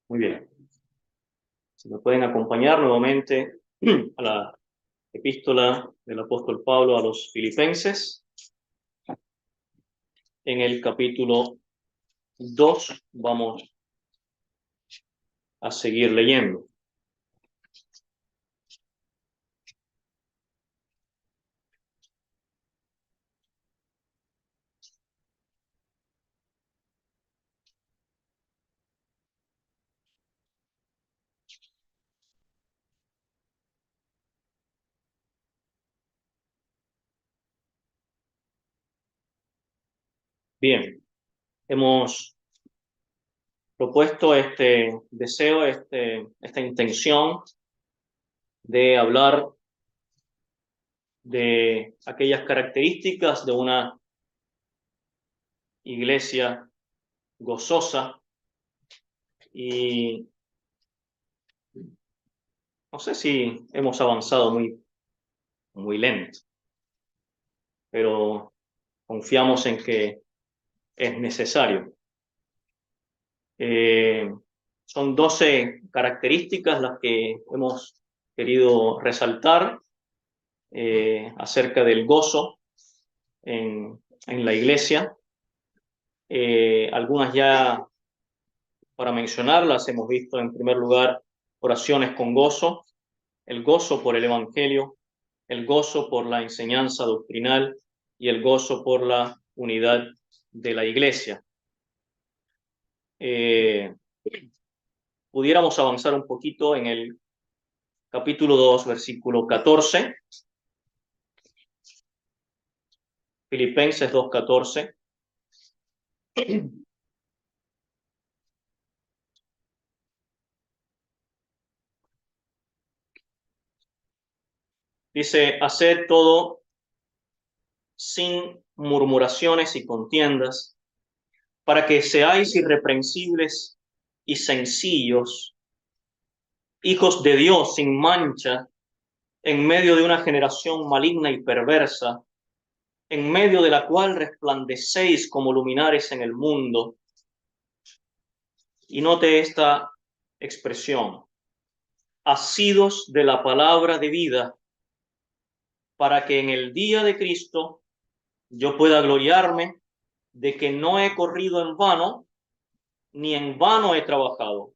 Muy bien. Si me pueden acompañar nuevamente a la epístola del apóstol Pablo a los Filipenses, en el capítulo 2 vamos a seguir leyendo. Bien, hemos propuesto este deseo, esta intención de hablar de aquellas características de una iglesia gozosa, y no sé si hemos avanzado muy lento, pero confiamos en que es necesario. Son 12 características las que hemos querido resaltar acerca del gozo en la iglesia. Algunas ya para mencionarlas hemos visto. En primer lugar, oraciones con gozo, el gozo por el Evangelio, el gozo por la enseñanza doctrinal y el gozo por la unidad de la iglesia. Pudiéramos avanzar un poquito en el capítulo 2, versículo 14. Filipenses 2:14. Dice: haced todo sin murmuraciones y contiendas, para que seáis irreprensibles y sencillos, hijos de Dios sin mancha, en medio de una generación maligna y perversa, en medio de la cual resplandecéis como luminares en el mundo. Y note esta expresión: asidos de la palabra de vida, para que en el día de Cristo yo pueda gloriarme de que no he corrido en vano, ni en vano he trabajado.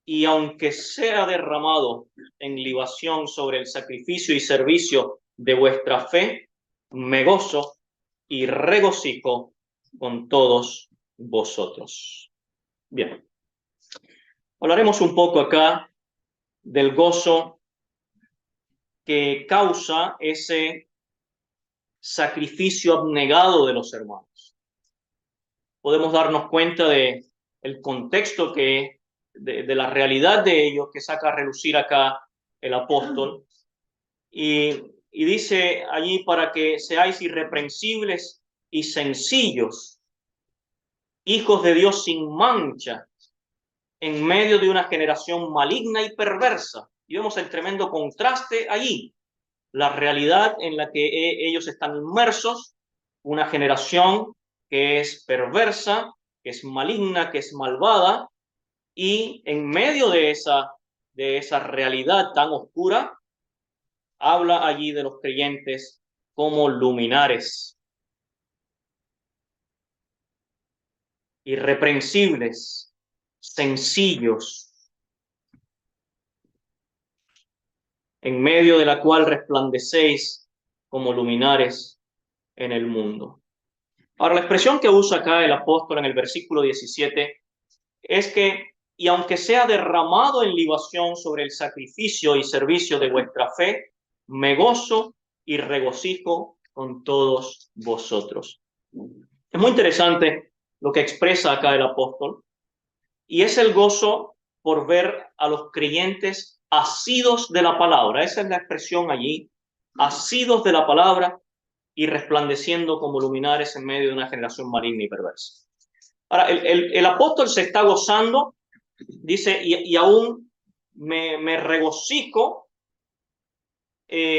Y aunque sea derramado en libación sobre el sacrificio y servicio de vuestra fe, me gozo y regocijo con todos vosotros. Bien, hablaremos un poco acá del gozo que causa ese sacrificio abnegado de los hermanos. Podemos darnos cuenta de el contexto de la realidad de ellos que saca a relucir acá el apóstol. Y dice allí: para que seáis irreprensibles y sencillos, hijos de Dios sin mancha, en medio de una generación maligna y perversa. Y vemos el tremendo contraste allí, la realidad en la que ellos están inmersos, una generación que es perversa, que es maligna, que es malvada, y en medio de esa realidad tan oscura, habla allí de los creyentes como luminares, irreprensibles, sencillos, en medio de la cual resplandecéis como luminares en el mundo. Ahora, la expresión que usa acá el apóstol en el versículo 17 es que: y aunque sea derramado en libación sobre el sacrificio y servicio de vuestra fe, me gozo y regocijo con todos vosotros. Es muy interesante lo que expresa acá el apóstol, y es el gozo por ver a los creyentes asidos de la palabra. Esa es la expresión allí: asidos de la palabra y resplandeciendo como luminares en medio de una generación maligna y perversa. Ahora, el apóstol se está gozando, dice, y aún me regocijo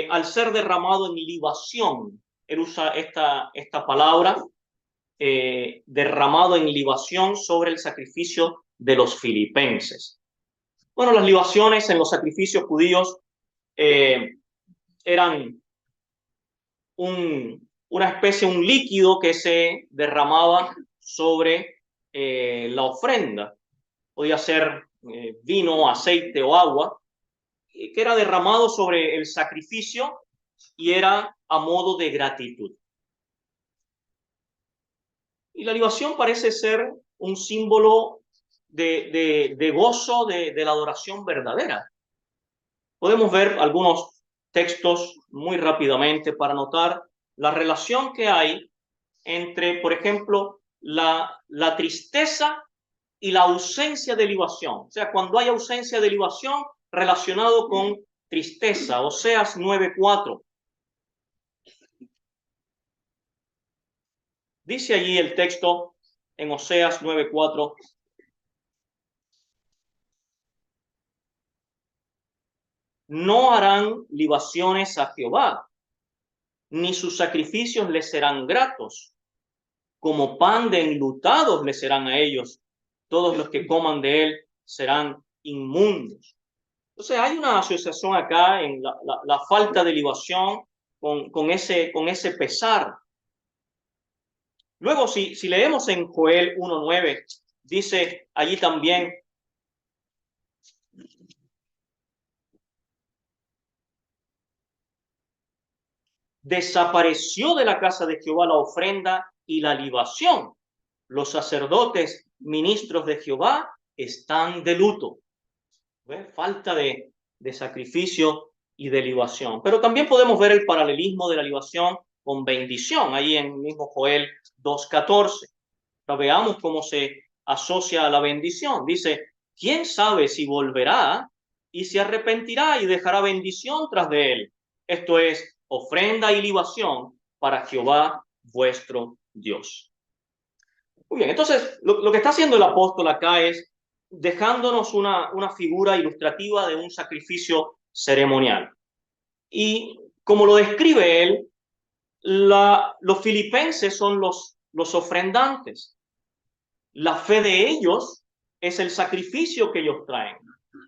al ser derramado en libación. Él usa esta palabra, derramado en libación sobre el sacrificio de los filipenses. Bueno, las libaciones en los sacrificios judíos eran una especie, un líquido que se derramaba sobre la ofrenda. Podía ser vino, aceite o agua, que era derramado sobre el sacrificio y era a modo de gratitud. Y la libación parece ser un símbolo de gozo de la adoración verdadera. Podemos ver algunos textos muy rápidamente para notar la relación que hay entre, por ejemplo, la tristeza y la ausencia de libación. O sea, cuando hay ausencia de libación relacionado con tristeza. Oseas 9:4. Dice allí el texto en Oseas 9:4. No harán libaciones a Jehová, ni sus sacrificios les serán gratos. Como pan de enlutados les serán a ellos. Todos los que coman de él serán inmundos. Entonces hay una asociación acá en la falta de libación con ese pesar. Luego, si leemos en Joel 1:9, dice allí también: desapareció de la casa de Jehová la ofrenda y la libación. Los sacerdotes, ministros de Jehová, están de luto. ¿Ves? Falta de sacrificio y de libación. Pero también podemos ver el paralelismo de la libación con bendición, ahí en el mismo Joel 2:14. Veamos cómo se asocia a la bendición. Dice: ¿quién sabe si volverá y se arrepentirá y dejará bendición tras de él? Esto es ofrenda y libación para Jehová vuestro Dios. Muy bien, entonces lo que está haciendo el apóstol acá es dejándonos una figura ilustrativa de un sacrificio ceremonial. Y como lo describe él, los filipenses son los ofrendantes. La fe de ellos es el sacrificio que ellos traen.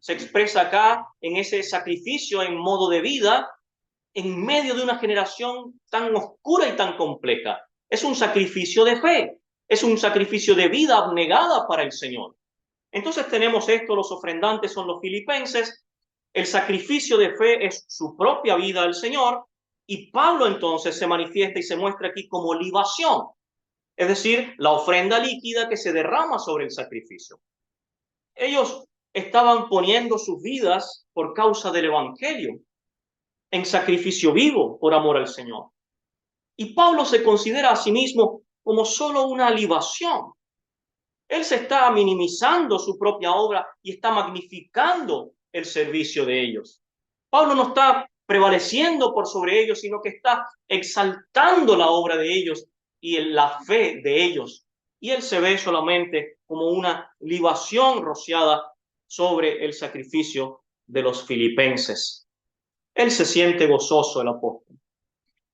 Se expresa acá en ese sacrificio en modo de vida en medio de una generación tan oscura y tan compleja. Es un sacrificio de fe, es un sacrificio de vida abnegada para el Señor. Entonces tenemos esto: los ofrendantes son los filipenses, el sacrificio de fe es su propia vida al Señor, y Pablo entonces se manifiesta y se muestra aquí como libación, es decir, la ofrenda líquida que se derrama sobre el sacrificio. Ellos estaban poniendo sus vidas por causa del Evangelio, en sacrificio vivo por amor al Señor. Y Pablo se considera a sí mismo como solo una libación. Él se está minimizando su propia obra y está magnificando el servicio de ellos. Pablo no está prevaleciendo por sobre ellos, sino que está exaltando la obra de ellos y la fe de ellos. Y él se ve solamente como una libación rociada sobre el sacrificio de los filipenses. Él se siente gozoso, el apóstol.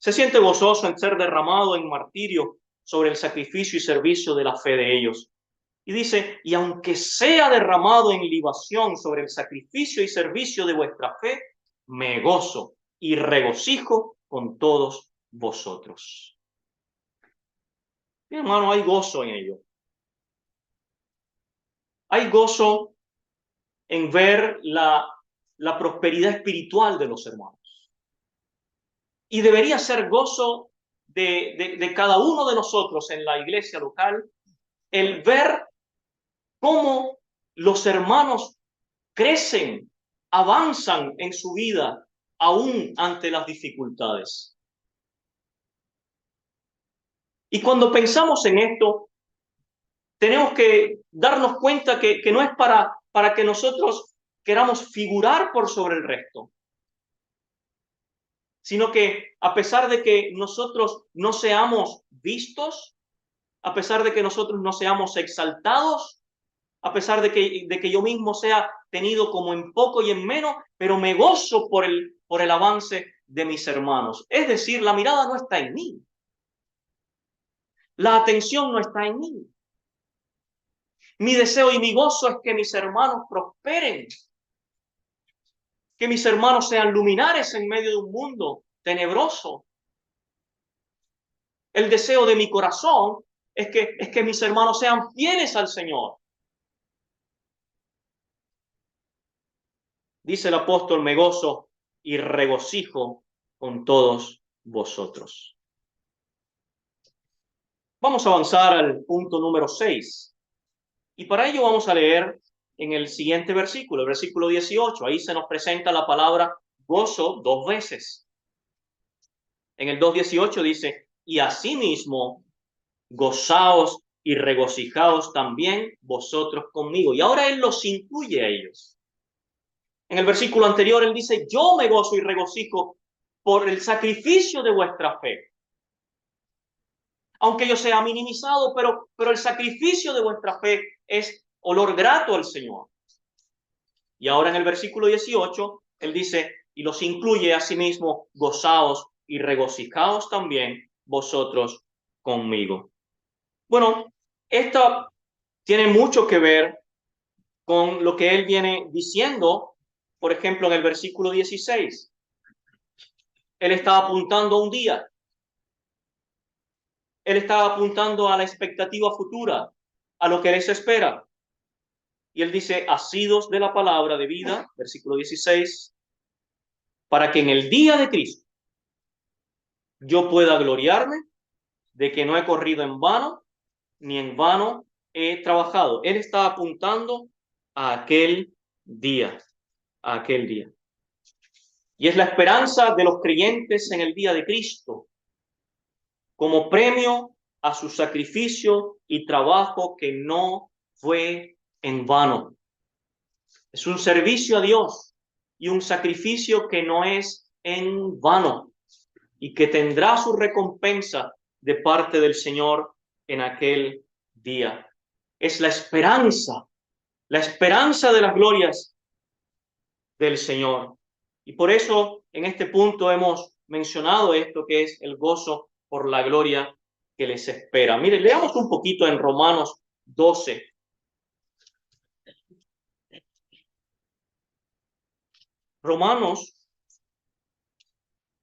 Se siente gozoso en ser derramado en martirio sobre el sacrificio y servicio de la fe de ellos. Y dice: y aunque sea derramado en libación sobre el sacrificio y servicio de vuestra fe, me gozo y regocijo con todos vosotros. Mi hermano, hay gozo en ello. Hay gozo en ver la prosperidad espiritual de los hermanos. Y debería ser gozo de cada uno de nosotros en la iglesia local el ver cómo los hermanos crecen, avanzan en su vida aún ante las dificultades. Y cuando pensamos en esto, tenemos que darnos cuenta que no es para que nosotros queramos figurar por sobre el resto, sino que a pesar de que nosotros no seamos vistos, a pesar de que nosotros no seamos exaltados, a pesar de que yo mismo sea tenido como en poco y en menos, pero me gozo por el avance de mis hermanos. Es decir, la mirada no está en mí. La atención no está en mí. Mi deseo y mi gozo es que mis hermanos prosperen, que mis hermanos sean luminares en medio de un mundo tenebroso. El deseo de mi corazón es que mis hermanos sean fieles al Señor. Dice el apóstol, me gozo y regocijo con todos vosotros. Vamos a avanzar al punto número 6. Y para ello vamos a leer en el siguiente versículo, el versículo 18. Ahí se nos presenta la palabra gozo 2 veces. En el 2:18 dice, y asimismo gozaos y regocijaos también vosotros conmigo. Y ahora él los incluye a ellos. En el versículo anterior él dice, yo me gozo y regocijo por el sacrificio de vuestra fe. Aunque yo sea minimizado, pero el sacrificio de vuestra fe es olor grato al Señor. Y ahora en el versículo 18, él dice, y los incluye a sí mismo, gozaos y regocijaos también vosotros conmigo. Bueno, esto tiene mucho que ver con lo que él viene diciendo, por ejemplo, en el versículo 16. Él estaba apuntando a un día. Él estaba apuntando a la expectativa futura, a lo que les espera. Y él dice, asidos de la palabra de vida, versículo 16, para que en el día de Cristo yo pueda gloriarme de que no he corrido en vano, ni en vano he trabajado. Él está apuntando a aquel día, a aquel día. Y es la esperanza de los creyentes en el día de Cristo, como premio a su sacrificio y trabajo que no fue en vano. Es un servicio a Dios y un sacrificio que no es en vano y que tendrá su recompensa de parte del Señor en aquel día. Es la esperanza de las glorias del Señor. Y por eso en este punto hemos mencionado esto que es el gozo por la gloria que les espera. Mire, leamos un poquito en Romanos 12. Romanos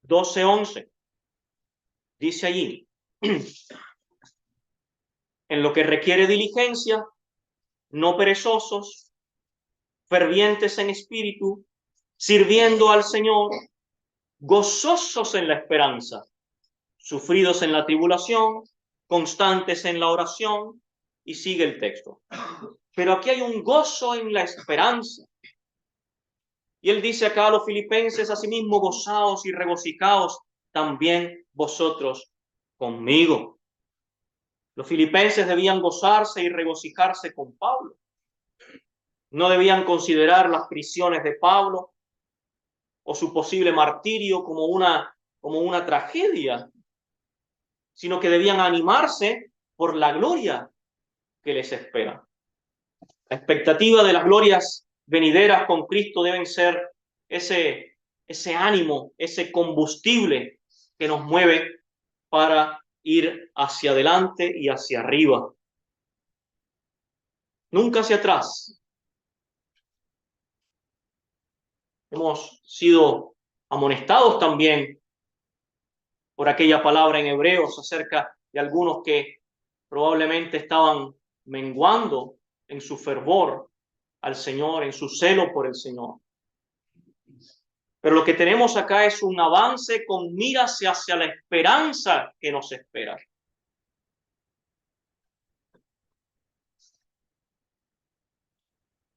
12:11. Dice allí, en lo que requiere diligencia, no perezosos, fervientes en espíritu, sirviendo al Señor, gozosos en la esperanza, sufridos en la tribulación, constantes en la oración, y sigue el texto. Pero aquí hay un gozo en la esperanza. Y él dice acá a los filipenses, asimismo, gozaos y regocijaos también vosotros conmigo. Los filipenses debían gozarse y regocijarse con Pablo. No debían considerar las prisiones de Pablo o su posible martirio como una tragedia, sino que debían animarse por la gloria que les espera. La expectativa de las glorias venideras con Cristo deben ser ese ánimo, ese combustible que nos mueve para ir hacia adelante y hacia arriba. Nunca hacia atrás. Hemos sido amonestados también por aquella palabra en Hebreos acerca de algunos que probablemente estaban menguando en su fervor al Señor, en su celo por el Señor. Pero lo que tenemos acá es un avance con miras hacia la esperanza que nos espera.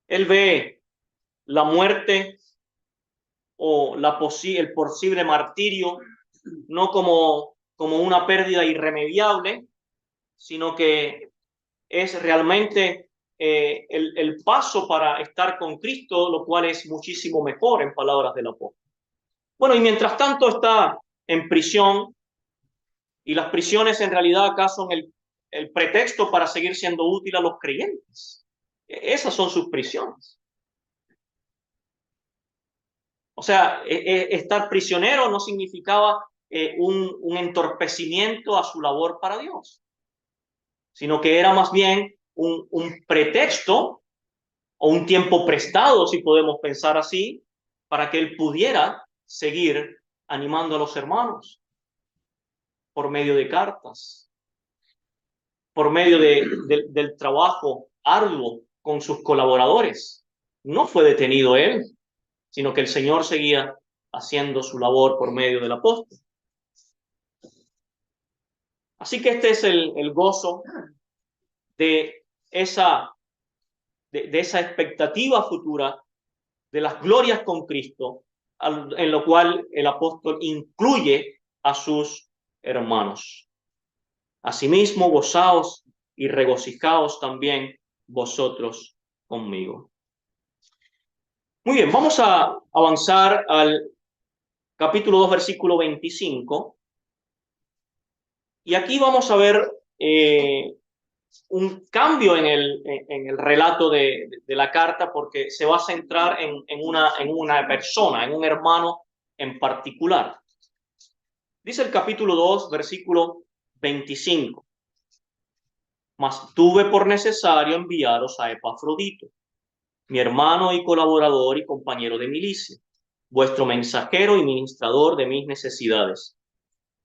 Él ve la muerte o el posible martirio no como una pérdida irremediable, sino que es realmente el paso para estar con Cristo, lo cual es muchísimo mejor en palabras del apóstol. Bueno, y mientras tanto está en prisión, y las prisiones en realidad acá son el pretexto para seguir siendo útil a los creyentes. Esas son sus prisiones. O sea, estar prisionero no significaba un entorpecimiento a su labor para Dios, sino que era más bien un pretexto o un tiempo prestado, si podemos pensar así, para que él pudiera seguir animando a los hermanos por medio de cartas, por medio del trabajo arduo con sus colaboradores. No fue detenido él, sino que el Señor seguía haciendo su labor por medio del apóstol. Así que este es el gozo de esa expectativa futura de las glorias con Cristo, en lo cual el apóstol incluye a sus hermanos. Asimismo, gozaos y regocijaos también vosotros conmigo. Muy bien, vamos a avanzar al capítulo 2, versículo 25. Y aquí vamos a ver un cambio en el relato de la carta, porque se va a centrar en una persona, en un hermano en particular. Dice el capítulo 2, versículo 25. Mas tuve por necesario enviaros a Epafrodito, mi hermano y colaborador y compañero de milicia, vuestro mensajero y ministrador de mis necesidades,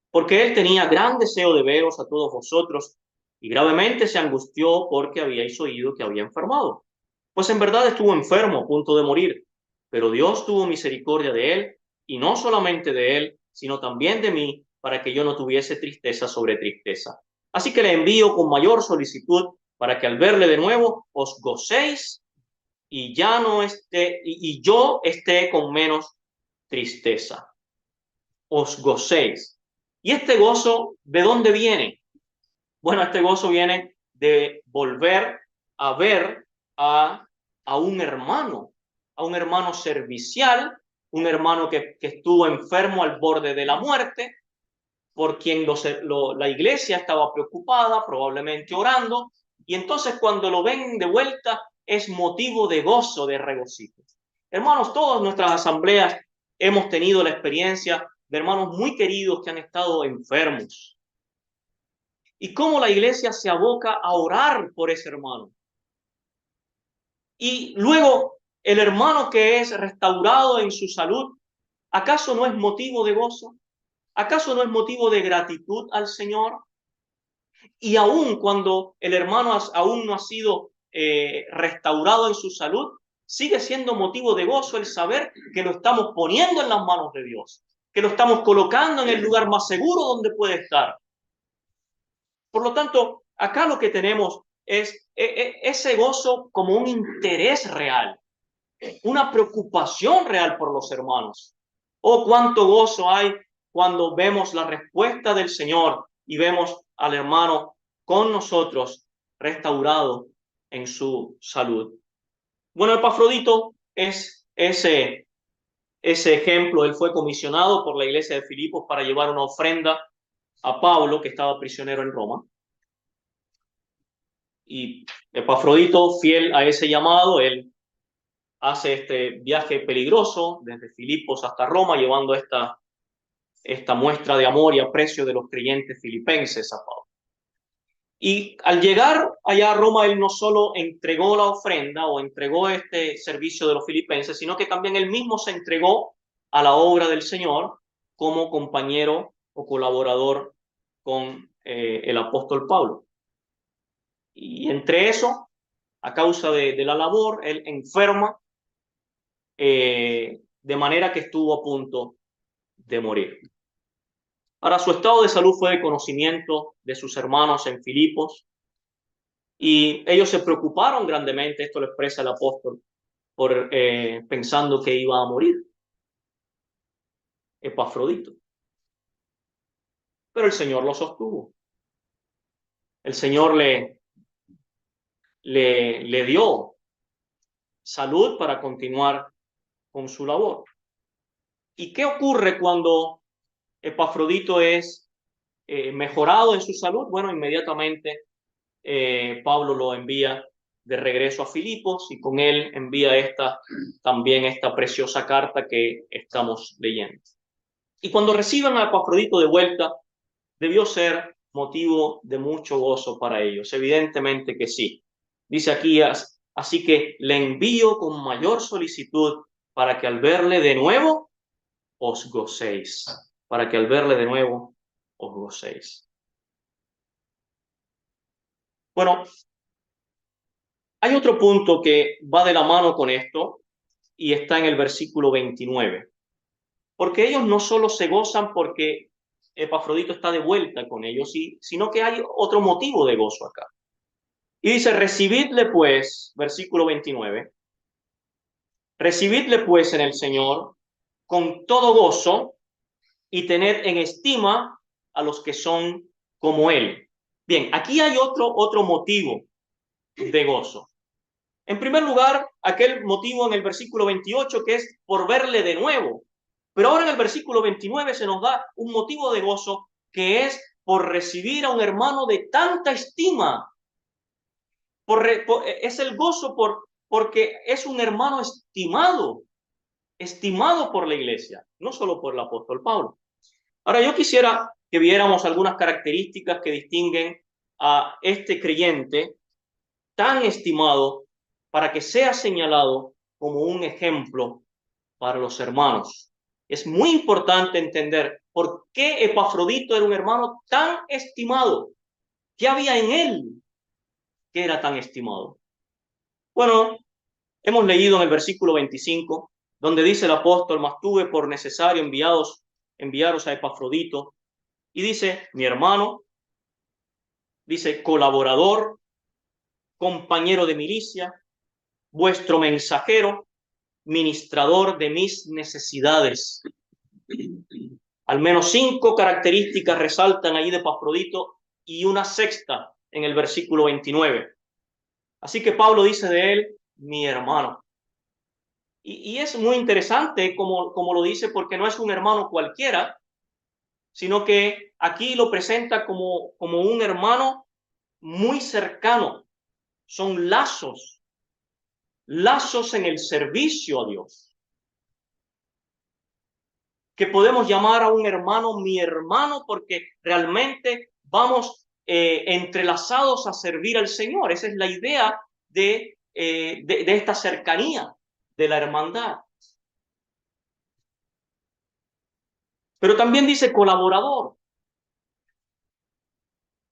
porque él tenía gran deseo de veros a todos vosotros, y gravemente se angustió porque habíais oído que había enfermado. Pues en verdad estuvo enfermo a punto de morir, pero Dios tuvo misericordia de él, y no solamente de él, sino también de mí, para que yo no tuviese tristeza sobre tristeza. Así que le envío con mayor solicitud, para que al verle de nuevo os gocéis y ya no esté, y yo esté con menos tristeza. Os gocéis. ¿Y este gozo de dónde viene? Bueno, este gozo viene de volver a ver a un hermano servicial, un hermano que estuvo enfermo al borde de la muerte, por quien la iglesia estaba preocupada, probablemente orando, y entonces cuando lo ven de vuelta es motivo de gozo, de regocijo. Hermanos, todas nuestras asambleas hemos tenido la experiencia de hermanos muy queridos que han estado enfermos. Y cómo la iglesia se aboca a orar por ese hermano. Y luego el hermano que es restaurado en su salud, ¿acaso no es motivo de gozo? ¿Acaso no es motivo de gratitud al Señor? Y aún cuando el hermano aún no ha sido restaurado en su salud, sigue siendo motivo de gozo el saber que lo estamos poniendo en las manos de Dios, que lo estamos colocando en el lugar más seguro donde puede estar. Por lo tanto, acá lo que tenemos es ese gozo como un interés real, una preocupación real por los hermanos. Oh, cuánto gozo hay cuando vemos la respuesta del Señor y vemos al hermano con nosotros restaurado en su salud. Bueno, Epafrodito es ese ejemplo. Él fue comisionado por la iglesia de Filipos para llevar una ofrenda a Pablo, que estaba prisionero en Roma. Y Epafrodito, fiel a ese llamado, él hace este viaje peligroso desde Filipos hasta Roma, llevando esta muestra de amor y aprecio de los creyentes filipenses a Pablo. Y al llegar allá a Roma, él no solo entregó la ofrenda o entregó este servicio de los filipenses, sino que también él mismo se entregó a la obra del Señor como compañero o colaborador con el apóstol Pablo. Y entre eso, a causa de la labor, él enferma, de manera que estuvo a punto de morir. Ahora, su estado de salud fue de conocimiento de sus hermanos en Filipos, y ellos se preocuparon grandemente, esto lo expresa el apóstol, por pensando que iba a morir Epafrodito. Pero el Señor lo sostuvo. El Señor le dio salud para continuar con su labor. ¿Y qué ocurre cuando Epafrodito es mejorado en su salud? Bueno, inmediatamente Pablo lo envía de regreso a Filipos y con él envía también esta preciosa carta que estamos leyendo. Y cuando reciban a Epafrodito de vuelta, debió ser motivo de mucho gozo para ellos. Evidentemente que sí. Dice aquí, así que le envío con mayor solicitud para que al verle de nuevo os gocéis. Para que al verle de nuevo os gocéis. Bueno, hay otro punto que va de la mano con esto y está en el versículo 29. Porque ellos no solo se gozan porque Epafrodito está de vuelta con ellos, sino que hay otro motivo de gozo acá. Y dice, recibidle pues, versículo 29, recibidle pues en el Señor con todo gozo y tened en estima a los que son como Él. Bien, aquí hay otro motivo de gozo. En primer lugar, aquel motivo en el versículo 28 que es por verle de nuevo. Pero ahora en el versículo 29 se nos da un motivo de gozo que es por recibir a un hermano de tanta estima. Es el gozo porque es un hermano estimado por la iglesia, no solo por el apóstol Pablo. Ahora yo quisiera que viéramos algunas características que distinguen a este creyente tan estimado para que sea señalado como un ejemplo para los hermanos. Es muy importante entender por qué Epafrodito era un hermano tan estimado. ¿Qué había en él que era tan estimado? Bueno, hemos leído en el versículo 25, donde dice el apóstol, mas tuve por necesario enviaros a Epafrodito, y dice, mi hermano, dice, colaborador, compañero de milicia, vuestro mensajero, ministrador de mis necesidades. Al menos 5 características resaltan ahí de Epafrodito y una sexta en el versículo 29. Así que Pablo dice de él, mi hermano. Y es muy interesante como lo dice, porque no es un hermano cualquiera, sino que aquí lo presenta como un hermano muy cercano. Son lazos en el servicio a Dios. Que podemos llamar a un hermano mi hermano porque realmente vamos entrelazados a servir al Señor. Esa es la idea de esta cercanía, de la hermandad. Pero también dice colaborador.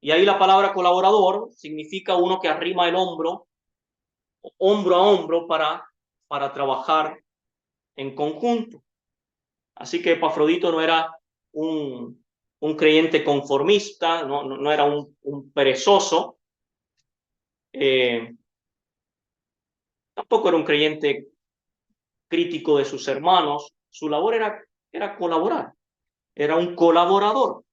Y ahí la palabra colaborador significa uno que arrima el hombro a hombro para trabajar en conjunto. Así que Epafrodito no era un creyente conformista, no era un perezoso, tampoco era un creyente crítico de sus hermanos. Su labor era colaborar, era un colaborador.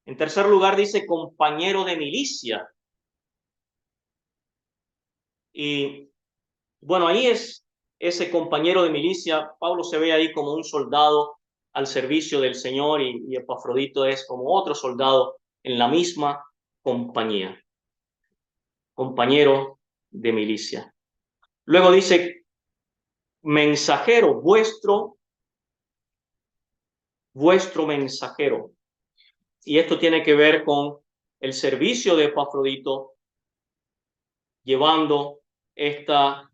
En tercer lugar dice compañero de milicia. Y bueno, ahí es ese compañero de milicia. Pablo se ve ahí como un soldado al servicio del Señor y Epafrodito es como otro soldado en la misma compañía. Compañero de milicia. Luego dice mensajero, vuestro mensajero. Y esto tiene que ver con el servicio de Epafrodito llevando esta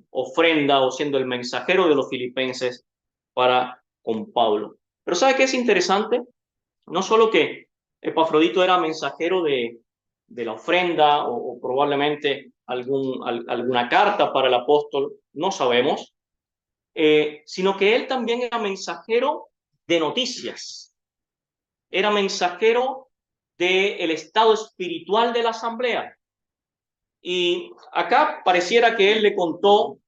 ofrenda o siendo el mensajero de los filipenses para con Pablo. Pero ¿sabe qué es interesante? No solo que Epafrodito era mensajero de la ofrenda o probablemente alguna carta para el apóstol, no sabemos, sino que él también era mensajero de noticias, era mensajero del estado espiritual de la asamblea. Y acá pareciera que él le contó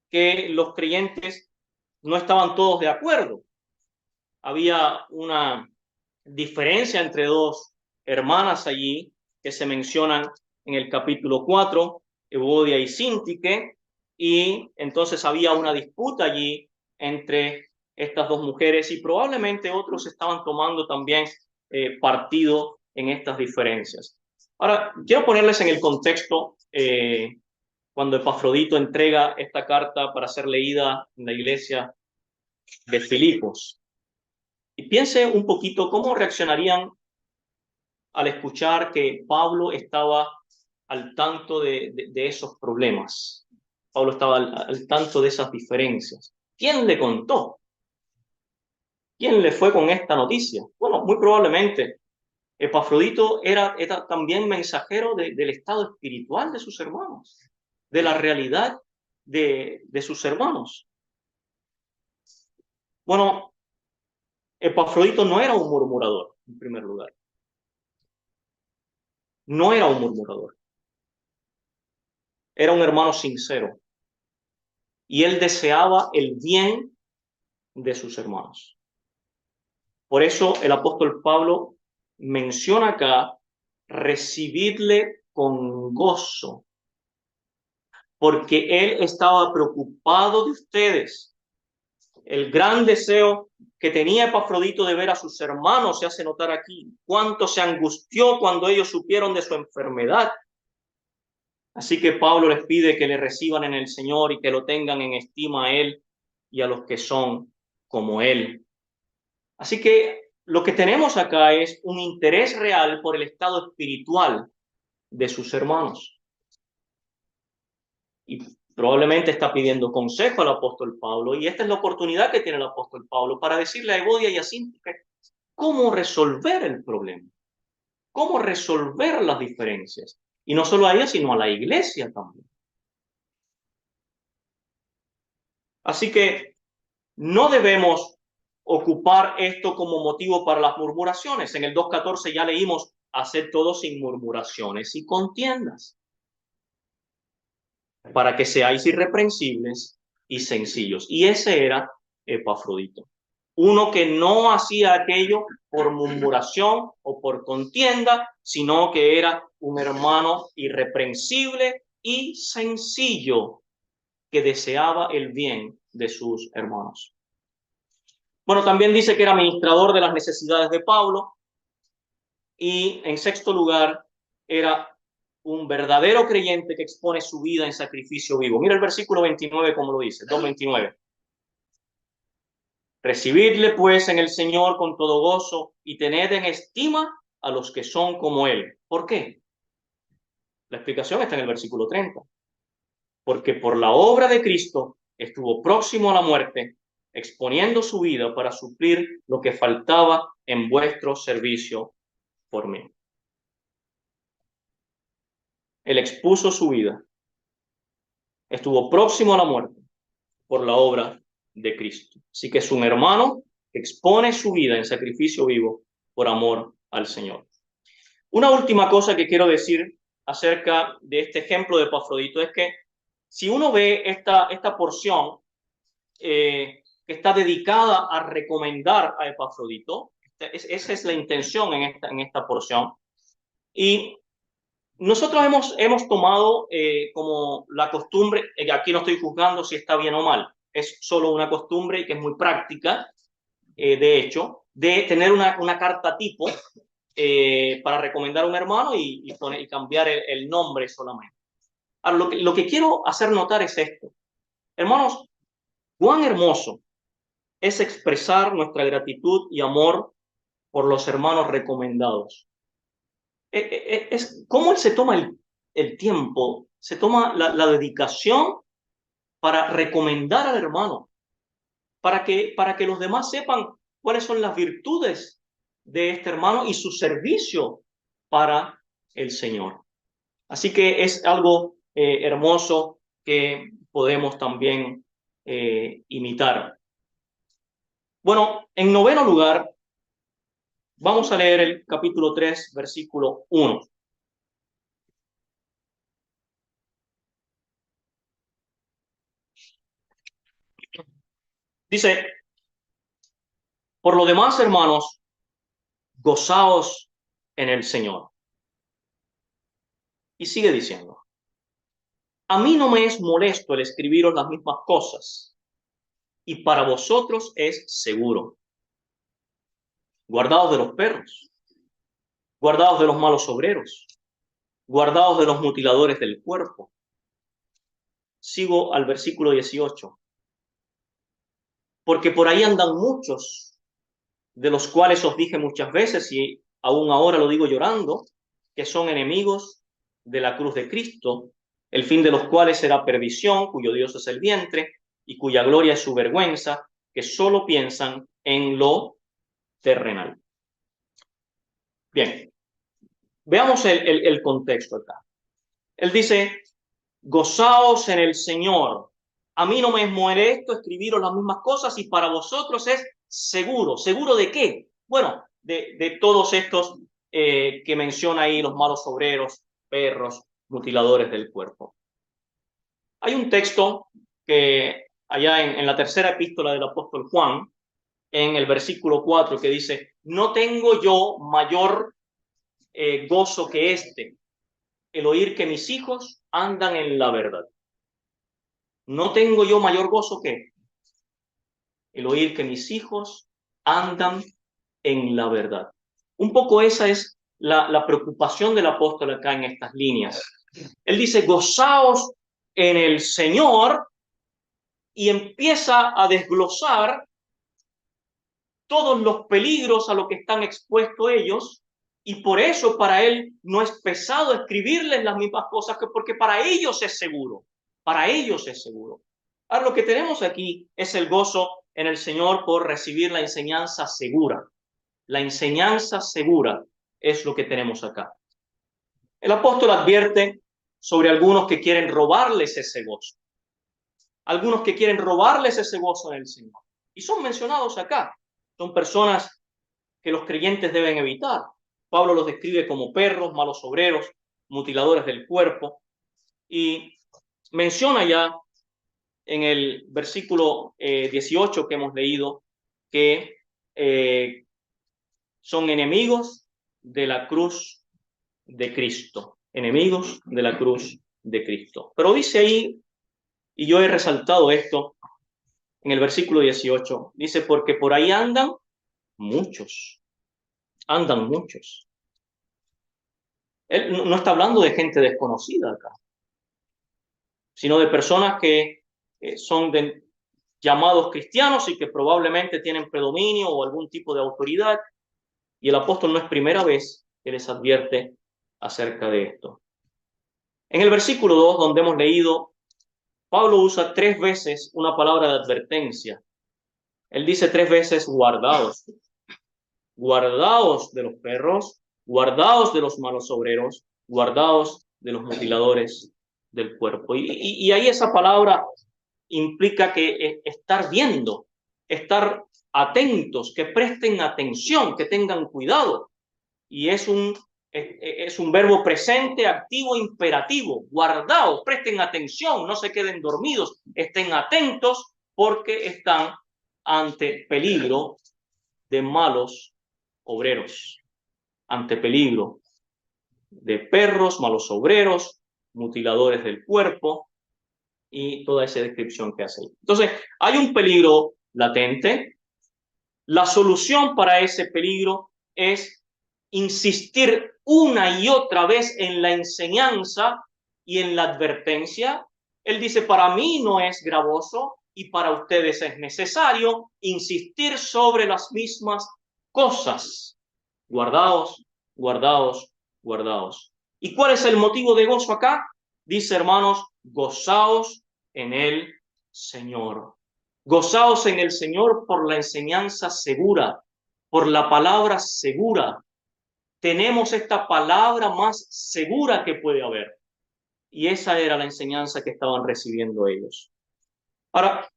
que los creyentes no estaban todos de acuerdo. Había una diferencia entre dos hermanas allí que se mencionan en el capítulo 4, Evodia y Síntique, y entonces había una disputa allí entre estas dos mujeres y probablemente otros estaban tomando también partido en estas diferencias. Ahora, quiero ponerles en el contexto cuando Epafrodito entrega esta carta para ser leída en la iglesia de Filipos. Y piense un poquito cómo reaccionarían al escuchar que Pablo estaba al tanto de esos problemas. Pablo estaba al tanto de esas diferencias. ¿Quién le contó? ¿Quién le fue con esta noticia? Bueno, muy probablemente Epafrodito era también mensajero del estado espiritual de sus hermanos, de la realidad de sus hermanos. Bueno, Epafrodito no era un murmurador, en primer lugar. No era un murmurador. Era un hermano sincero. Y él deseaba el bien de sus hermanos. Por eso el apóstol Pablo menciona acá, recibidle con gozo, porque él estaba preocupado de ustedes. El gran deseo que tenía Epafrodito de ver a sus hermanos se hace notar aquí. Cuánto se angustió cuando ellos supieron de su enfermedad. Así que Pablo les pide que le reciban en el Señor y que lo tengan en estima a él y a los que son como él. Así que lo que tenemos acá es un interés real por el estado espiritual de sus hermanos. Y probablemente está pidiendo consejo al apóstol Pablo, y esta es la oportunidad que tiene el apóstol Pablo para decirle a Evodia y a Síntique cómo resolver el problema, cómo resolver las diferencias. Y no solo a ella, sino a la iglesia también. Así que no debemos ocupar esto como motivo para las murmuraciones. En el 2.14 ya leímos, hacer todo sin murmuraciones y contiendas, para que seáis irreprensibles y sencillos. Y ese era Epafrodito. Uno que no hacía aquello por murmuración o por contienda, sino que era un hermano irreprensible y sencillo que deseaba el bien de sus hermanos. Bueno, también dice que era administrador de las necesidades de Pablo, y en sexto lugar era un verdadero creyente que expone su vida en sacrificio vivo. Mira el versículo 29 como lo dice, 2:29. Recibidle pues en el Señor con todo gozo y tened en estima a los que son como él. ¿Por qué? La explicación está en el versículo 30. Porque por la obra de Cristo estuvo próximo a la muerte, exponiendo su vida para suplir lo que faltaba en vuestro servicio por mí. Él expuso su vida, estuvo próximo a la muerte por la obra de Cristo. Así que es un hermano que expone su vida en sacrificio vivo por amor al Señor. Una última cosa que quiero decir acerca de este ejemplo de Epafrodito es que si uno ve esta porción que está dedicada a recomendar a Epafrodito, esa es la intención en esta porción, y nosotros hemos tomado como la costumbre, aquí no estoy juzgando si está bien o mal, es solo una costumbre y que es muy práctica, de hecho, de tener una carta tipo para recomendar a un hermano y cambiar el nombre solamente. Ahora, lo que quiero hacer notar es esto. Hermanos, cuán hermoso es expresar nuestra gratitud y amor por los hermanos recomendados. Es cómo él se toma el tiempo, se toma la dedicación para recomendar al hermano, para que los demás sepan cuáles son las virtudes de este hermano y su servicio para el Señor. Así que es algo hermoso que podemos también imitar. Bueno, en noveno lugar, vamos a leer el capítulo 3, versículo 1. Dice, por lo demás, hermanos, gozaos en el Señor. Y sigue diciendo, a mí no me es molesto el escribiros las mismas cosas, y para vosotros es seguro. Guardaos de los perros, guardaos de los malos obreros, guardaos de los mutiladores del cuerpo. Sigo al versículo 18. Porque por ahí andan muchos, de los cuales os dije muchas veces, y aún ahora lo digo llorando, que son enemigos de la cruz de Cristo, el fin de los cuales será perdición, cuyo Dios es el vientre, y cuya gloria es su vergüenza, que solo piensan en lo terrenal. Bien, veamos el contexto acá. Él dice, gozaos en el Señor. A mí no me molesto escribiros las mismas cosas y para vosotros es seguro. ¿Seguro de qué? Bueno, de todos estos que menciona ahí, los malos obreros, perros, mutiladores del cuerpo. Hay un texto que allá en la tercera epístola del apóstol Juan, en el versículo 4, que dice, no tengo yo mayor gozo que este, el oír que mis hijos andan en la verdad. No tengo yo mayor gozo que el oír que mis hijos andan en la verdad. Un poco esa es la preocupación del apóstol acá en estas líneas. Él dice, gozaos en el Señor, y empieza a desglosar todos los peligros a los que están expuestos ellos, y por eso para él no es pesado escribirles las mismas cosas, porque para ellos es seguro, para ellos es seguro. Ahora lo que tenemos aquí es el gozo en el Señor por recibir la enseñanza segura. La enseñanza segura es lo que tenemos acá. El apóstol advierte sobre algunos que quieren robarles ese gozo. Algunos que quieren robarles ese gozo en el Señor. Y son mencionados acá. Son personas que los creyentes deben evitar. Pablo los describe como perros, malos obreros, mutiladores del cuerpo. Y menciona ya en el versículo 18 que hemos leído que son enemigos de la cruz de Cristo. Enemigos de la cruz de Cristo. Pero dice ahí, y yo he resaltado esto en el versículo 18, dice, porque por ahí andan muchos. Andan muchos. Él no está hablando de gente desconocida acá, sino de personas que son llamados cristianos y que probablemente tienen predominio o algún tipo de autoridad. Y el apóstol no es primera vez que les advierte acerca de esto. En el versículo 2, donde hemos leído, Pablo usa 3 veces una palabra de advertencia. Él dice 3 veces guardaos. Guardaos de los perros, guardaos de los malos obreros, guardaos de los mutiladores del cuerpo. Y ahí esa palabra implica que estar viendo, estar atentos, que presten atención, que tengan cuidado. Y es un verbo presente, activo, imperativo. Guardaos, presten atención, no se queden dormidos, estén atentos porque están ante peligro de malos obreros, ante peligro de perros, malos obreros, mutiladores del cuerpo y toda esa descripción que hace ahí. Entonces, hay un peligro latente. La solución para ese peligro es insistir una y otra vez en la enseñanza y en la advertencia. Él dice, para mí no es gravoso y para ustedes es necesario insistir sobre las mismas cosas. Guardaos, guardaos, guardaos. ¿Y cuál es el motivo de gozo acá? Dice, hermanos, gozaos en el Señor. Gozaos en el Señor por la enseñanza segura, por la palabra segura. Tenemos esta palabra más segura que puede haber. Y esa era la enseñanza que estaban recibiendo ellos. Ahora,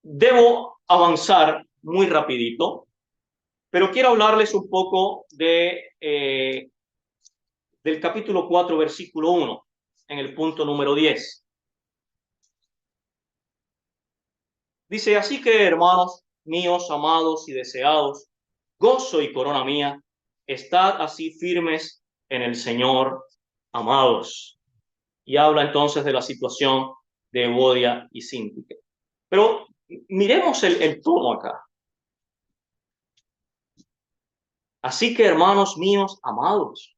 debo avanzar muy rapidito, pero quiero hablarles un poco del capítulo 4, versículo 1, en el punto número 10. Dice, así que, hermanos míos, amados y deseados, gozo y corona mía, estad así firmes en el Señor, amados. Y habla entonces de la situación de Evodia y Síntique. Pero miremos el tono acá. Así que, hermanos míos, amados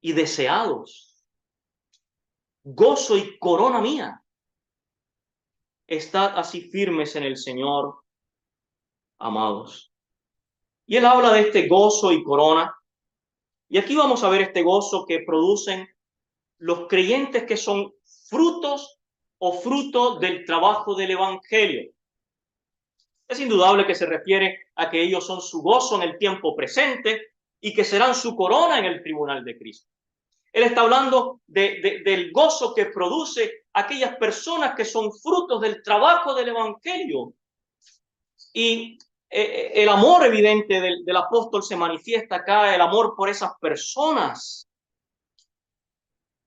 y deseados, gozo y corona mía, estad así firmes en el Señor, amados. Y él habla de este gozo y corona Y aquí vamos a ver este gozo que producen los creyentes que son frutos o fruto del trabajo del Evangelio. Es indudable que se refiere a que ellos son su gozo en el tiempo presente y que serán su corona en el tribunal de Cristo. Él está hablando del gozo que produce aquellas personas que son frutos del trabajo del Evangelio. Y el amor evidente del apóstol se manifiesta acá, el amor por esas personas.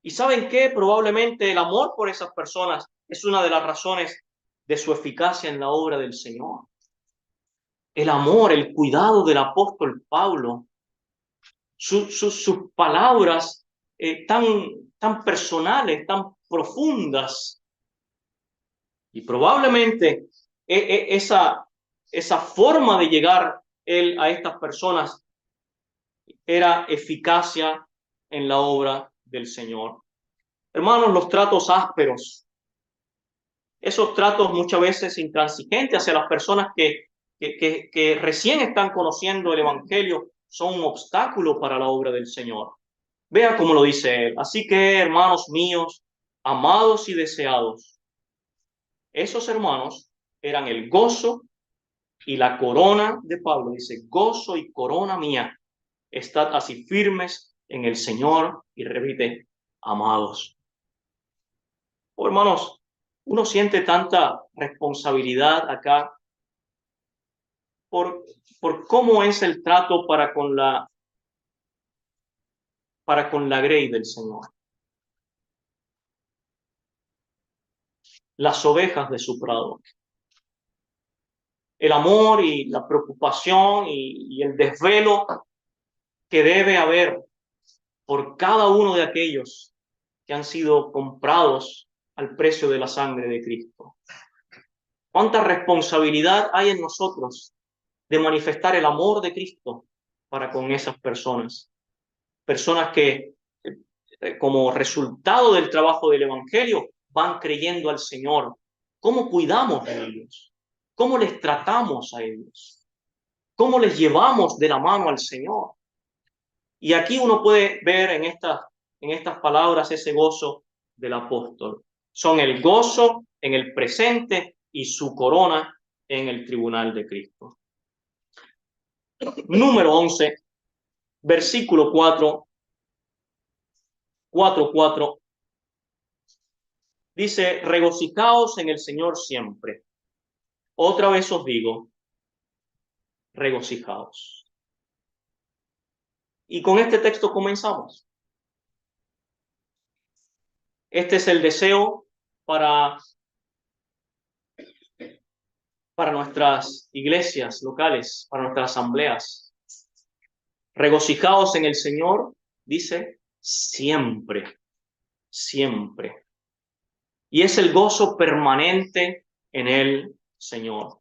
¿Y saben qué? Probablemente el amor por esas personas es una de las razones de su eficacia en la obra del Señor. El amor, el cuidado del apóstol Pablo, sus palabras tan personales, tan profundas. Y probablemente esa forma de llegar él a estas personas era eficacia en la obra del Señor. Hermanos, los tratos ásperos, esos tratos muchas veces intransigentes hacia las personas que recién están conociendo el Evangelio, son un obstáculo para la obra del Señor. Vea cómo lo dice él. Así que, hermanos míos, amados y deseados, esos hermanos eran el gozo y la corona de Pablo. Dice, gozo y corona mía, estad así firmes en el Señor, y repite, amados. Oh, hermanos, uno siente tanta responsabilidad acá por cómo es el trato para con la grey del Señor, las ovejas de su prado. El amor y la preocupación y el desvelo que debe haber por cada uno de aquellos que han sido comprados al precio de la sangre de Cristo. ¿Cuánta responsabilidad hay en nosotros de manifestar el amor de Cristo para con esas personas? Personas que, como resultado del trabajo del Evangelio, van creyendo al Señor. ¿Cómo cuidamos de ellos? ¿Cómo les tratamos a ellos? ¿Cómo les llevamos de la mano al Señor? Y aquí uno puede ver en estas palabras ese gozo del apóstol. Son el gozo en el presente y su corona en el tribunal de Cristo. Número 11, versículo 4. Dice, regocijaos en el Señor siempre. Otra vez os digo, regocijaos. Y con este texto comenzamos. Este es el deseo para nuestras iglesias locales, para nuestras asambleas. Regocijaos en el Señor, dice, siempre, siempre. Y es el gozo permanente en el Señor.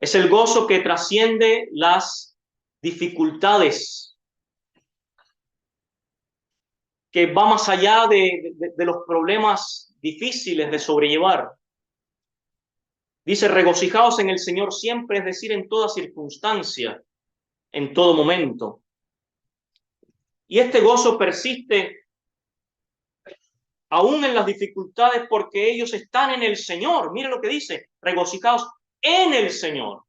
Es el gozo que trasciende las dificultades, que va más allá de los problemas difíciles de sobrellevar. Dice, regocijaos en el Señor siempre, es decir, en toda circunstancia, en todo momento. Y este gozo persiste aún en las dificultades porque ellos están en el Señor. Mire lo que dice, regocijaos en el Señor.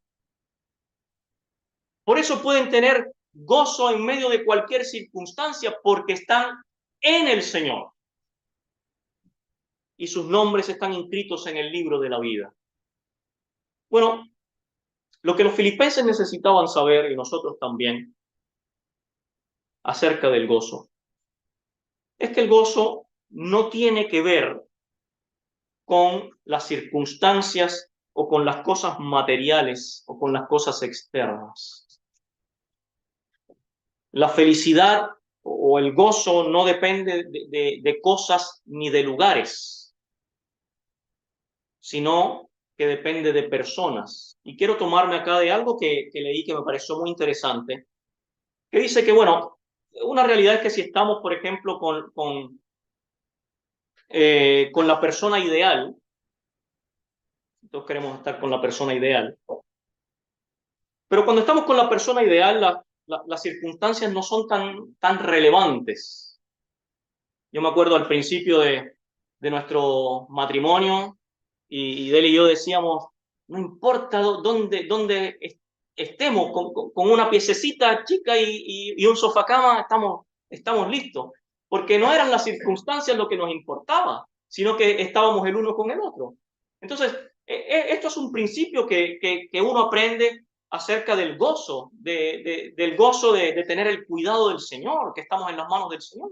Por eso pueden tener gozo en medio de cualquier circunstancia porque están en el Señor. Y sus nombres están inscritos en el libro de la vida. Bueno, lo que los filipenses necesitaban saber, y nosotros también, acerca del gozo, es que el gozo no tiene que ver con las circunstancias o con las cosas materiales o con las cosas externas. La felicidad o el gozo no depende de cosas ni de lugares, sino que depende de personas. Y quiero tomarme acá de algo que leí que me pareció muy interesante, que dice que, bueno, una realidad es que si estamos, por ejemplo, con la persona ideal, todos queremos estar con la persona ideal, pero cuando estamos con la persona ideal, las circunstancias no son tan relevantes. Yo me acuerdo al principio de nuestro matrimonio y él y yo decíamos, no importa dónde estemos, con una piececita chica y un sofá cama, estamos listos. Porque no eran las circunstancias lo que nos importaba, sino que estábamos el uno con el otro. Entonces, esto es un principio que uno aprende acerca del gozo, del gozo de tener el cuidado del Señor, que estamos en las manos del Señor.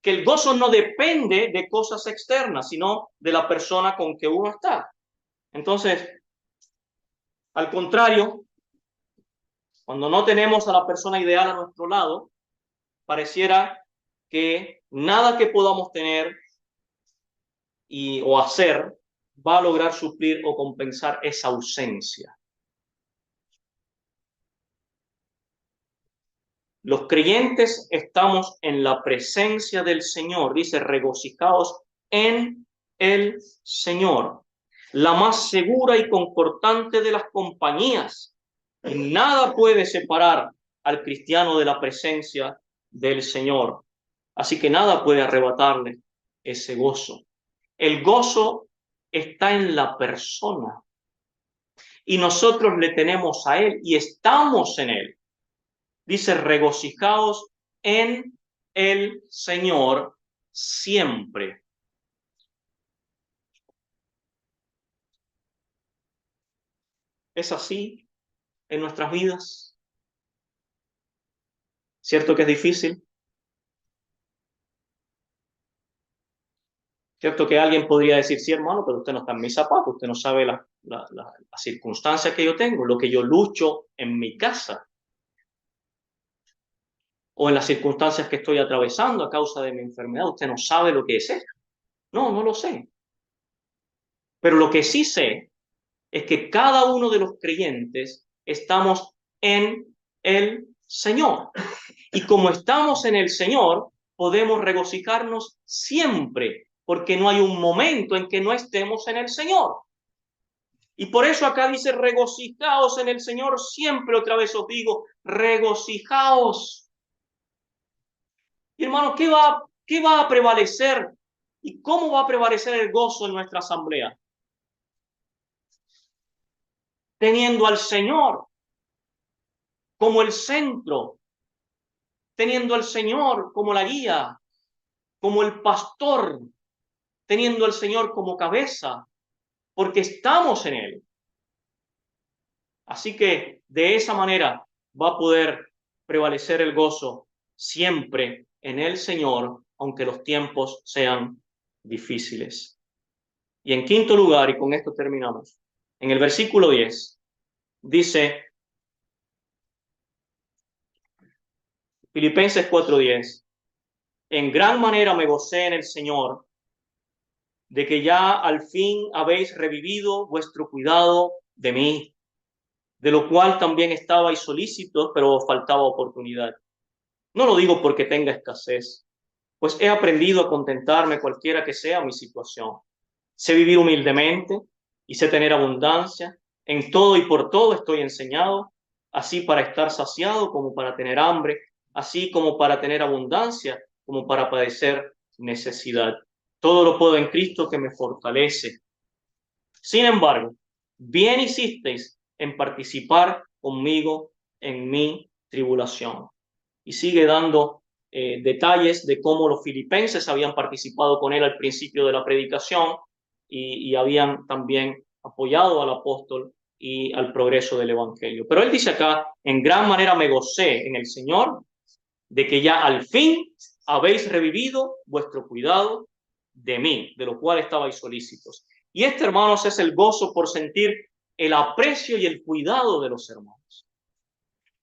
Que el gozo no depende de cosas externas, sino de la persona con que uno está. Entonces, al contrario, cuando no tenemos a la persona ideal a nuestro lado, pareciera que nada que podamos tener o hacer va a lograr suplir o compensar esa ausencia. Los creyentes estamos en la presencia del Señor, dice, regocijaos en el Señor, la más segura y confortante de las compañías. Y nada puede separar al cristiano de la presencia del Señor. Así que nada puede arrebatarle ese gozo. El gozo está en la persona y nosotros le tenemos a Él y estamos en Él. Dice, regocijaos en el Señor siempre. ¿Es así en nuestras vidas? ¿Cierto que es difícil? ¿Cierto que alguien podría decir, sí, hermano, pero usted no está en mis zapatos, usted no sabe la circunstancia que yo tengo, lo que yo lucho en mi casa, o en las circunstancias que estoy atravesando a causa de mi enfermedad, usted no sabe lo que es esto. No, no lo sé. Pero lo que sí sé es que cada uno de los creyentes estamos en el Señor. Y como estamos en el Señor, podemos regocijarnos siempre, porque no hay un momento en que no estemos en el Señor. Y por eso acá dice, regocijaos en el Señor siempre. Otra vez os digo, regocijaos. Y hermano, ¿qué va a prevalecer? ¿Y cómo va a prevalecer el gozo en nuestra asamblea? Teniendo al Señor como el centro, teniendo al Señor como la guía, como el pastor, teniendo al Señor como cabeza, porque estamos en Él. Así que de esa manera va a poder prevalecer el gozo siempre en el Señor, aunque los tiempos sean difíciles. Y en quinto lugar, y con esto terminamos, en el versículo 10, dice Filipenses 4:10, en gran manera me gocé en el Señor de que ya al fin habéis revivido vuestro cuidado de mí, de lo cual también estabais solícitos, pero os faltaba oportunidad. No lo digo porque tenga escasez, pues he aprendido a contentarme cualquiera que sea mi situación. Sé vivir humildemente y sé tener abundancia. En todo y por todo estoy enseñado, así para estar saciado como para tener hambre, así como para tener abundancia, como para padecer necesidad. Todo lo puedo en Cristo que me fortalece. Sin embargo, bien hicisteis en participar conmigo en mi tribulación. Y sigue dando detalles de cómo los filipenses habían participado con él al principio de la predicación y habían también apoyado al apóstol y al progreso del evangelio. Pero él dice acá, en gran manera me gocé en el Señor de que ya al fin habéis revivido vuestro cuidado de mí, de lo cual estabais solícitos. Y este, hermanos, es el gozo por sentir el aprecio y el cuidado de los hermanos.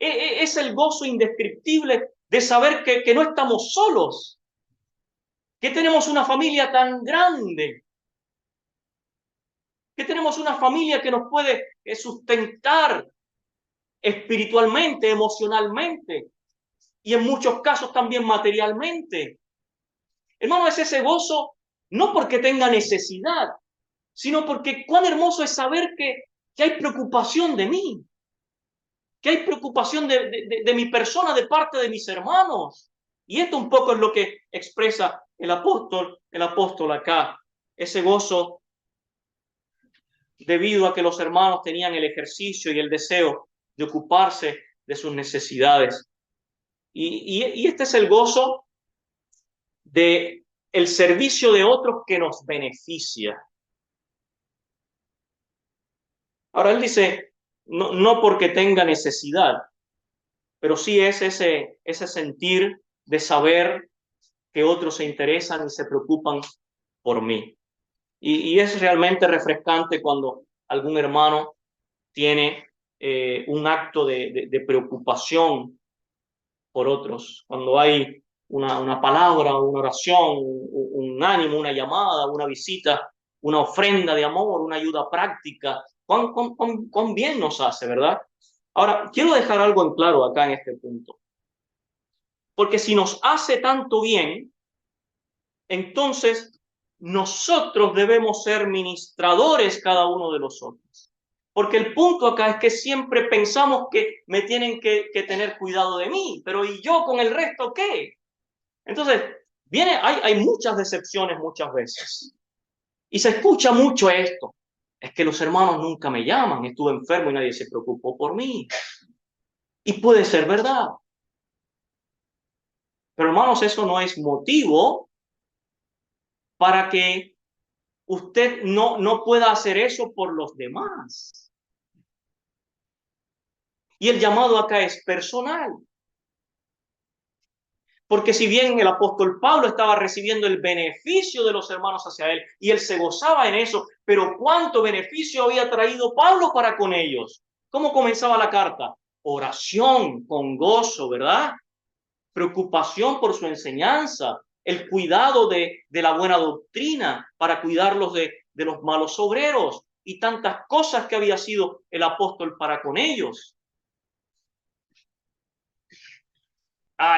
Es el gozo indescriptible de saber que no estamos solos, que tenemos una familia tan grande, que tenemos una familia que nos puede sustentar espiritualmente, emocionalmente y en muchos casos también materialmente. Hermano, es ese gozo no porque tenga necesidad, sino porque cuán hermoso es saber que hay preocupación de mí. que hay preocupación de mi persona de parte de mis hermanos. Y esto un poco es lo que expresa el apóstol acá, ese gozo debido a que los hermanos tenían el ejercicio y el deseo de ocuparse de sus necesidades. Y este es el gozo de el servicio de otros que nos beneficia. Ahora él dice, no porque tenga necesidad, pero sí es ese sentir de saber que otros se interesan y se preocupan por mí. Y es realmente refrescante cuando algún hermano tiene un acto de preocupación por otros, cuando hay una palabra, una oración, un ánimo, una llamada, una visita, una ofrenda de amor, una ayuda práctica, cuán bien nos hace, ¿verdad? Ahora, quiero dejar algo en claro acá en este punto, porque si nos hace tanto bien, entonces nosotros debemos ser ministradores cada uno de los otros. Porque el punto acá es que siempre pensamos que me tienen que tener cuidado de mí, pero ¿y yo con el resto qué? Entonces, hay muchas decepciones muchas veces. Y se escucha mucho esto. Es que los hermanos nunca me llaman, estuve enfermo y nadie se preocupó por mí. Y puede ser verdad. Pero hermanos, eso no es motivo para que usted no pueda hacer eso por los demás. Y el llamado acá es personal. Porque si bien el apóstol Pablo estaba recibiendo el beneficio de los hermanos hacia él y él se gozaba en eso, pero ¿cuánto beneficio había traído Pablo para con ellos? ¿Cómo comenzaba la carta? Oración con gozo, ¿verdad? Preocupación por su enseñanza, el cuidado de la buena doctrina para cuidarlos de los malos obreros y tantas cosas que había sido el apóstol para con ellos.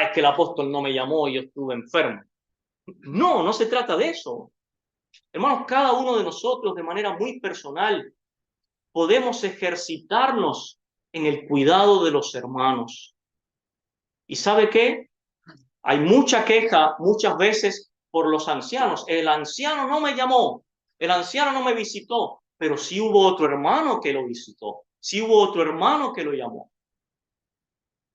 Es que el apóstol no me llamó y yo estuve enfermo. No se trata de eso. Hermanos, cada uno de nosotros de manera muy personal podemos ejercitarnos en el cuidado de los hermanos. ¿Y sabe qué? Hay mucha queja muchas veces por los ancianos. El anciano no me llamó, el anciano no me visitó, pero sí hubo otro hermano que lo visitó, sí hubo otro hermano que lo llamó.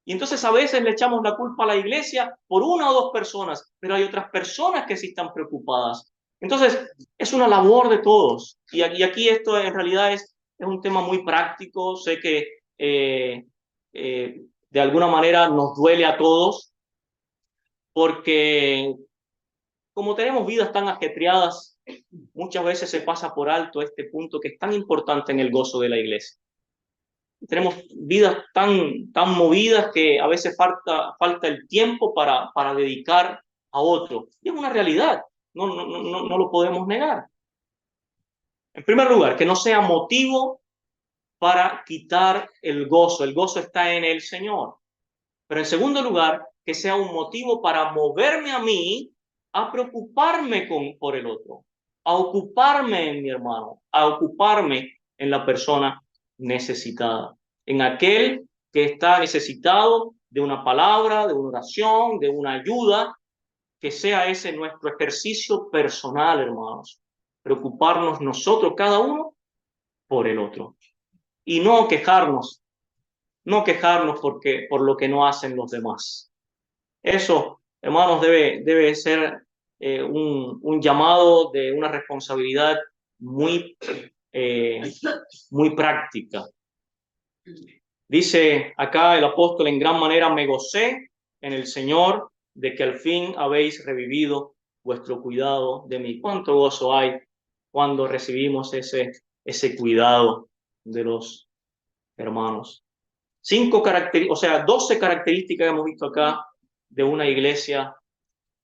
Y entonces a veces le echamos la culpa a la iglesia por una o dos personas, pero hay otras personas que sí están preocupadas. Entonces es una labor de todos. Y aquí esto en realidad es un tema muy práctico. Sé que de alguna manera nos duele a todos porque como tenemos vidas tan ajetreadas, muchas veces se pasa por alto este punto que es tan importante en el gozo de la iglesia. Tenemos vidas tan movidas que a veces falta el tiempo para dedicar a otro. Y es una realidad, no lo podemos negar. En primer lugar, que no sea motivo para quitar el gozo. El gozo está en el Señor. Pero en segundo lugar, que sea un motivo para moverme a mí a preocuparme por el otro, a ocuparme en mi hermano, a ocuparme en la persona necesitada, en aquel que está necesitado de una palabra, de una oración, de una ayuda, que sea ese nuestro ejercicio personal, hermanos, preocuparnos nosotros, cada uno, por el otro, y no quejarnos por lo que no hacen los demás. Eso, hermanos, debe ser un llamado de una responsabilidad eh, muy práctica. Dice acá el apóstol, en gran manera me gocé en el Señor de que al fin habéis revivido vuestro cuidado de mí. ¿Cuánto gozo hay cuando recibimos ese cuidado de los hermanos? 12 características que hemos visto acá de una iglesia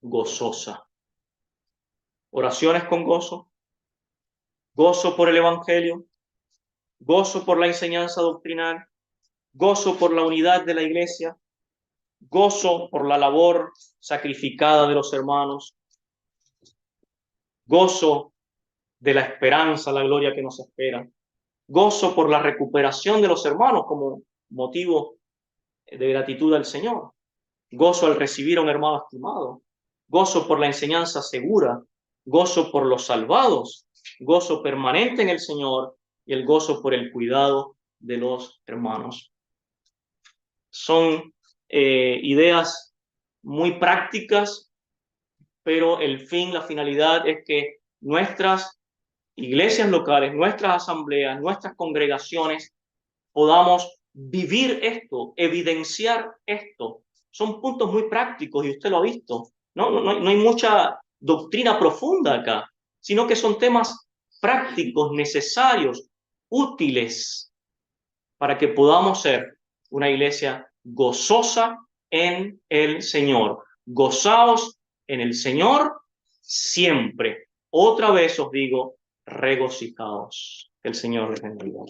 gozosa. Oraciones con gozo, gozo por el Evangelio, gozo por la enseñanza doctrinal, gozo por la unidad de la iglesia, gozo por la labor sacrificada de los hermanos, gozo de la esperanza, la gloria que nos espera, gozo por la recuperación de los hermanos, como motivo de gratitud al Señor. Gozo al recibir a un hermano estimado, gozo por la enseñanza segura, gozo por los salvados, gozo permanente en el Señor y el gozo por el cuidado de los hermanos. Son ideas muy prácticas, pero el fin, la finalidad es que nuestras iglesias locales, nuestras asambleas, nuestras congregaciones podamos vivir esto, evidenciar esto. Son puntos muy prácticos y usted lo ha visto. No hay mucha doctrina profunda acá, sino que son temas prácticos, necesarios, útiles para que podamos ser una iglesia gozosa en el Señor. Gozaos en el Señor siempre. Otra vez os digo, regocijaos. Que el Señor les bendiga.